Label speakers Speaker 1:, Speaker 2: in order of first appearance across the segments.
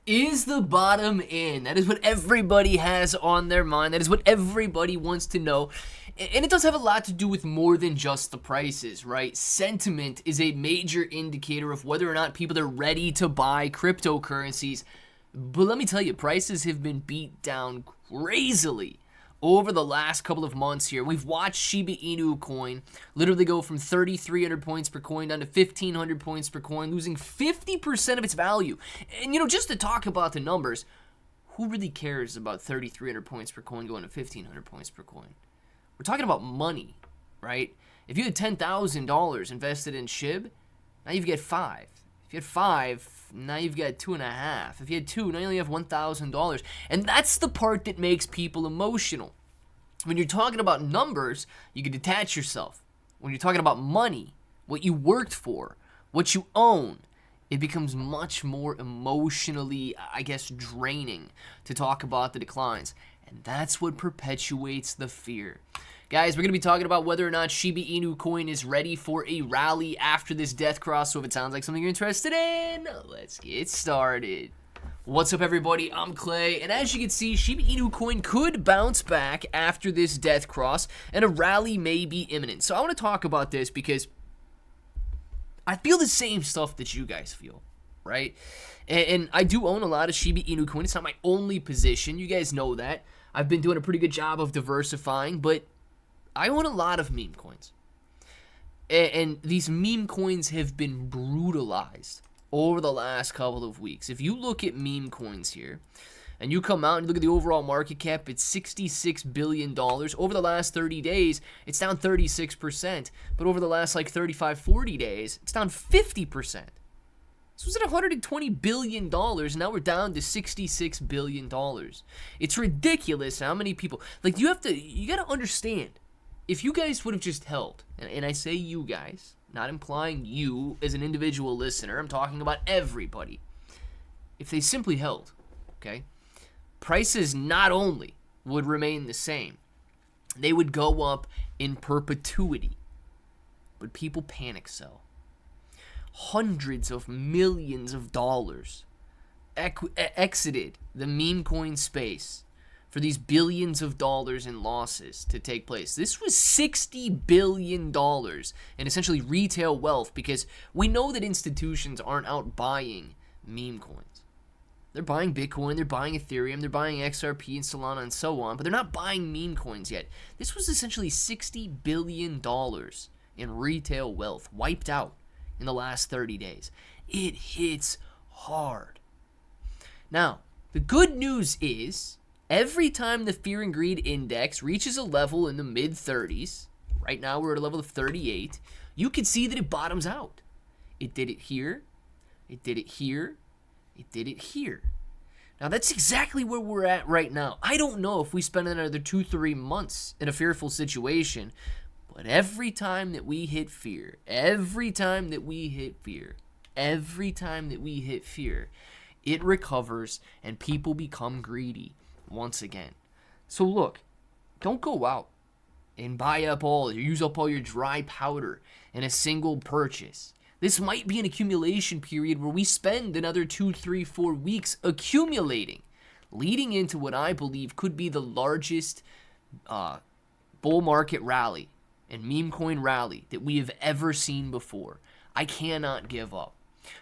Speaker 1: Is the bottom in? That is what everybody has on their mind. That is what everybody wants to know. And it does have a lot to do with more than just the prices, right? Sentiment is a major indicator of whether or not people are ready to buy cryptocurrencies. But let me tell you, prices have been beat down crazily over the last couple of months here. We've watched Shiba Inu coin literally go from 3,300 points per coin down to 1,500 points per coin, losing 50% of its value. And, just to talk about the numbers, who really cares about 3,300 points per coin going to 1,500 points per coin? We're talking about money, right? If you had $10,000 invested in SHIB, now you've got 5. If you had 5, now you've got 2.5. If you had 2, now you only have $1,000. And that's the part that makes people emotional. When you're talking about numbers, you can detach yourself. When you're talking about money, what you worked for, what you own, it becomes much more emotionally, draining to talk about the declines. And that's what perpetuates the fear. Guys, we're going to be talking about whether or not Shiba Inu coin is ready for a rally after this death cross. So if it sounds like something you're interested in, let's get started. What's up, everybody? I'm Clay, and as you can see, Shiba Inu coin could bounce back after this death cross, and a rally may be imminent. So I want to talk about this because I feel the same stuff that you guys feel, right? And I do own a lot of Shiba Inu coin. It's not my only position. You guys know that. I've been doing a pretty good job of diversifying, but I own a lot of meme coins. And these meme coins have been brutalized over the last couple of weeks. If you look at meme coins here, and you come out and look at the overall market cap, it's $66 billion. Over the last 30 days, it's down 36%. But over the last 35, 40 days, it's down 50%. So it's at $120 billion, and now we're down to $66 billion. It's ridiculous how many people, you gotta understand, if you guys would have just held, and I say you guys, not implying you as an individual listener, I'm talking about everybody. If they simply held, okay, prices not only would remain the same, they would go up in perpetuity. But people panic sell. Hundreds of millions of dollars exited the meme coin space for these billions of dollars in losses to take place. This was $60 billion in essentially retail wealth, because we know that institutions aren't out buying meme coins. They're buying Bitcoin, they're buying Ethereum, they're buying XRP and Solana and so on, but they're not buying meme coins yet. This was essentially $60 billion in retail wealth wiped out in the last 30 days. It hits hard. Now, the good news is, every time the Fear and Greed Index reaches a level in the mid-30s, right now we're at a level of 38, you can see that it bottoms out. It did it here, it did it here, it did it here. Now that's exactly where we're at right now. I don't know if we spend another 2-3 months in a fearful situation, but every time that we hit fear, every time that we hit fear, it recovers and people become greedy once again. So look, don't go out and use up all your dry powder in a single purchase. This might be an accumulation period where we spend another 2, 3, 4 weeks accumulating, leading into what I believe could be the largest bull market rally and meme coin rally that we have ever seen before. I cannot give up.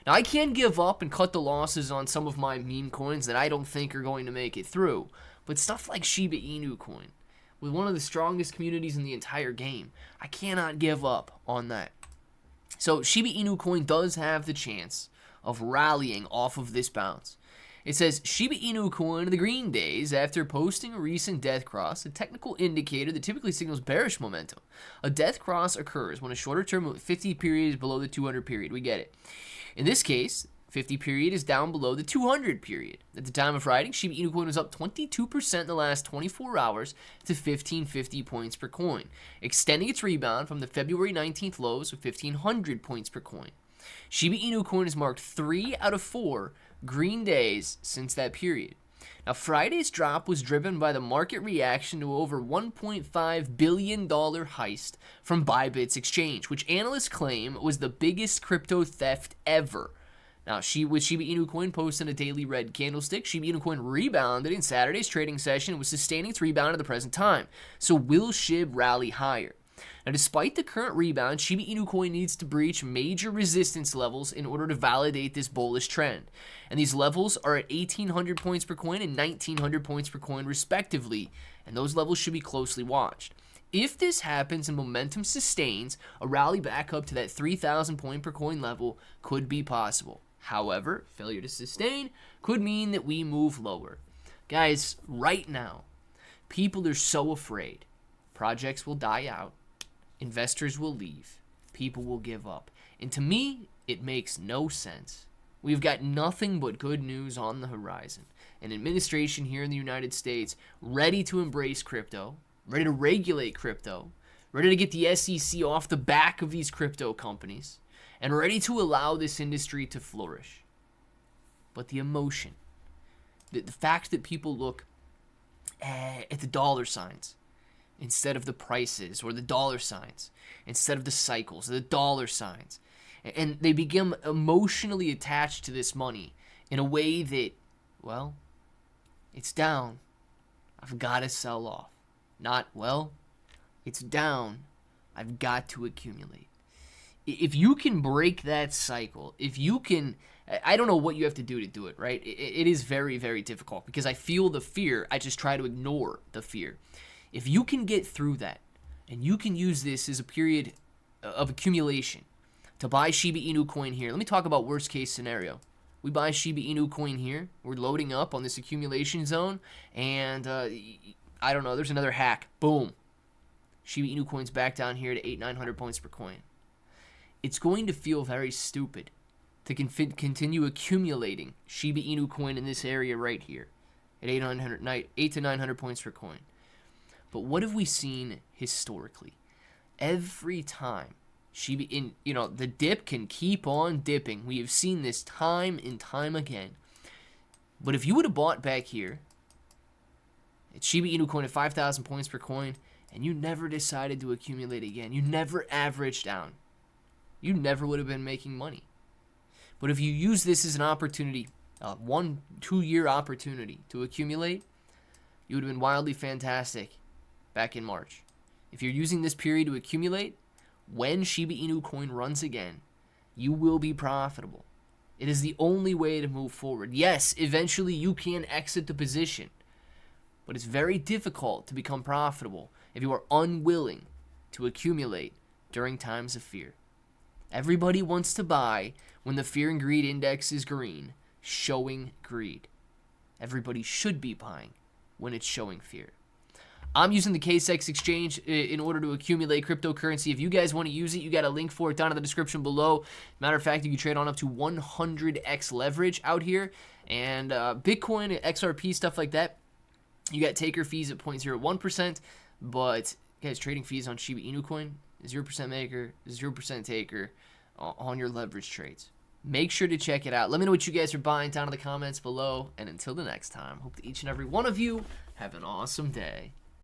Speaker 1: Now, I can give up and cut the losses on some of my meme coins that I don't think are going to make it through, but stuff like Shiba Inu coin, with one of the strongest communities in the entire game, I cannot give up on that. So Shiba Inu coin does have the chance of rallying off of this bounce. It says, Shiba Inu coin in the green days after posting a recent death cross, a technical indicator that typically signals bearish momentum. A death cross occurs when a shorter term 50 period is below the 200 period. We get it. In this case, 50 period is down below the 200 period. At the time of writing, Shiba Inu coin was up 22% in the last 24 hours to 1,550 points per coin, extending its rebound from the February 19th lows of 1,500 points per coin. Shiba Inu coin has marked 3 out of 4 green days since that period. Now, Friday's drop was driven by the market reaction to over $1.5 billion heist from Bybit's exchange, which analysts claim was the biggest crypto theft ever. Now, with Shiba Inu coin posting a daily red candlestick, Shiba Inu coin rebounded in Saturday's trading session and was sustaining its rebound at the present time. So will SHIB rally higher? Now, despite the current rebound, Shiba Inu coin needs to breach major resistance levels in order to validate this bullish trend. And these levels are at 1,800 points per coin and 1,900 points per coin respectively, and those levels should be closely watched. If this happens and momentum sustains, a rally back up to that 3,000 point per coin level could be possible. However, failure to sustain could mean that we move lower. Guys, right now, people are so afraid. Projects will die out. Investors will leave. People will give up. And to me, it makes no sense. We've got nothing but good news on the horizon. An administration here in the United States ready to embrace crypto, ready to regulate crypto, ready to get the SEC off the back of these crypto companies, and ready to allow this industry to flourish. But the emotion, the fact that people look at the dollar signs instead of the prices, or the dollar signs instead of the cycles, the dollar signs, and they become emotionally attached to this money in a way that, well, it's down, I've got to sell off. Not, well, it's down, I've got to accumulate. If you can break that cycle, if you can, I don't know what you have to do it, right? It is very, very difficult because I feel the fear. I just try to ignore the fear. If you can get through that, and you can use this as a period of accumulation to buy Shiba Inu coin here. Let me talk about worst case scenario. We buy Shiba Inu coin here. We're loading up on this accumulation zone, and I don't know, there's another hack. Boom. Shiba Inu coin's back down here to 800-900 points per coin. It's going to feel very stupid to continue accumulating Shiba Inu coin in this area right here at 8 to 900 points per coin. But what have we seen historically? Every time the dip can keep on dipping. We have seen this time and time again. But if you would have bought back here at Shiba Inu coin at 5,000 points per coin, and you never decided to accumulate again, you never averaged down, you never would have been making money. But if you use this as an opportunity, a 1-2 year opportunity to accumulate, you would have been wildly fantastic back in March. If you're using this period to accumulate, when Shiba Inu coin runs again, you will be profitable. It is the only way to move forward. Yes, eventually you can exit the position, but it's very difficult to become profitable if you are unwilling to accumulate during times of fear. Everybody wants to buy when the fear and greed index is green, showing greed. Everybody should be buying when it's showing fear. I'm using the KSX exchange in order to accumulate cryptocurrency. If you guys want to use it, you got a link for it down in the description below. Matter of fact, you can trade on up to 100x leverage out here. And Bitcoin, XRP, stuff like that, you got taker fees at 0.01%. But, guys, trading fees on Shiba Inu coin, 0% maker, 0% taker on your leverage trades. Make sure to check it out. Let me know what you guys are buying down in the comments below. And until the next time, hope that each and every one of you have an awesome day.